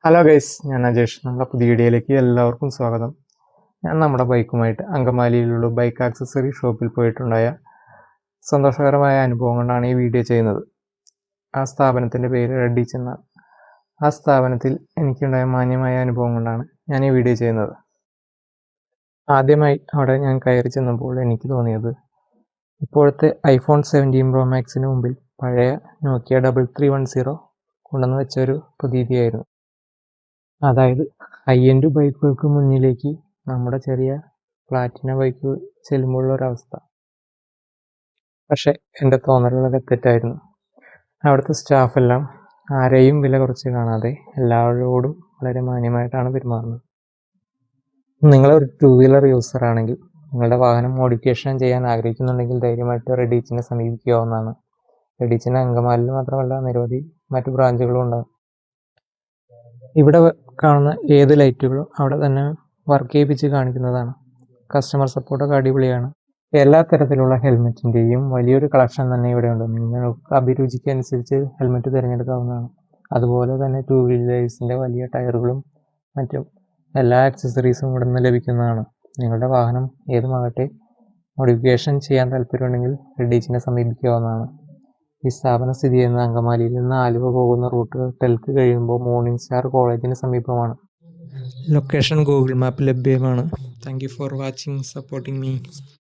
Hello guys, ഞാൻ അജേഷ്. നമ്മുടെ പുതിയ വീഡിയോയിലേക്ക് എല്ലാവർക്കും സ്വാഗതം. ഞാൻ നമ്മുടെ ബൈക്കുമായിട്ട് അങ്കമാലിയിലുള്ള ബൈക്ക് ആക്സസറി ഷോപ്പിൽ പോയിട്ടുണ്ടായ സന്തോഷകരമായ അനുഭവം കൊണ്ടാണ് ഈ വീഡിയോ ചെയ്യുന്നത്. ആ സ്ഥാപനത്തിൻ്റെ പേര് റെഡീച്ച് എന്നാണ്. ആ സ്ഥാപനത്തിൽ എനിക്കുണ്ടായ മാന്യമായ അനുഭവം കൊണ്ടാണ് ഞാൻ ഈ വീഡിയോ ചെയ്യുന്നത്. ആദ്യമായി അവിടെ ഞാൻ കയറി ചെന്നപ്പോൾ എനിക്ക് തോന്നിയത് ഇപ്പോഴത്തെ ഐഫോൺ 17 Pro Maxന് മുമ്പിൽ പഴയ നോക്കിയ 3310 കൊണ്ടുവന്ന് വെച്ച ഒരു പ്രതീതിയായിരുന്നു. അതായത് ഹൈ എൻഡ് ബൈക്കുകൾക്ക് മുന്നിലേക്ക് നമ്മുടെ ചെറിയ പ്ലാറ്റിന ബൈക്ക് ചെല്ലുമ്പോഴുള്ളൊരവസ്ഥ. പക്ഷെ എൻ്റെ തോന്നലുകളൊക്കെ തെറ്റായിരുന്നു. അവിടുത്തെ സ്റ്റാഫെല്ലാം ആരെയും വില കുറച്ച് കാണാതെ എല്ലാവരോടും വളരെ മാന്യമായിട്ടാണ് പെരുമാറുന്നത്. നിങ്ങളൊരു 2 വീലർ യൂസർ ആണെങ്കിൽ നിങ്ങളുടെ വാഹനം മോഡിഫിക്കേഷൻ ചെയ്യാൻ ആഗ്രഹിക്കുന്നുണ്ടെങ്കിൽ ധൈര്യമായിട്ട് റെഡീച്ചിനെ സമീപിക്കാവുന്നതാണ്. റെഡീച്ചിന് അങ്കമാലിയിൽ മാത്രമല്ല നിരവധി മറ്റു ബ്രാഞ്ചുകളും ഉണ്ടാകും. ഇവിടെ കാണുന്ന ഏത് ലൈറ്റുകളും അവിടെ തന്നെ വർക്ക് ചെയ്യിപ്പിച്ച് കാണിക്കുന്നതാണ്. കസ്റ്റമർ സപ്പോർട്ടൊക്കെ അടിപൊളിയാണ്. എല്ലാ തരത്തിലുള്ള ഹെൽമെറ്റിൻ്റെയും വലിയൊരു കളക്ഷൻ തന്നെ ഇവിടെ ഉണ്ട്. നിങ്ങൾക്ക് അഭിരുചിക്ക് അനുസരിച്ച് ഹെൽമെറ്റ് തിരഞ്ഞെടുക്കാവുന്നതാണ്. അതുപോലെ തന്നെ 2 വീലേഴ്സിൻ്റെ വലിയ ടയറുകളും മറ്റും എല്ലാ ആക്സസറീസും ഇവിടെ നിന്ന് ലഭിക്കുന്നതാണ്. നിങ്ങളുടെ വാഹനം ഏതുമാകട്ടെ മോഡിഫിക്കേഷൻ ചെയ്യാൻ താല്പര്യമുണ്ടെങ്കിൽ റെഡീച്ചിനെ സമീപിക്കാവുന്നതാണ്. ഈ സ്ഥാപനം സ്ഥിതി ചെയ്യുന്ന അങ്കമാലിയിൽ നിന്ന് ആലുവ പോകുന്ന റൂട്ട് ടെൽക്ക് കഴിയുമ്പോൾ മോർണിംഗ് സ്റ്റാർ കോളേജിന് സമീപമാണ്. ലൊക്കേഷൻ ഗൂഗിൾ മാപ്പ് ലഭ്യമാണ്. Thank you for watching, supporting me.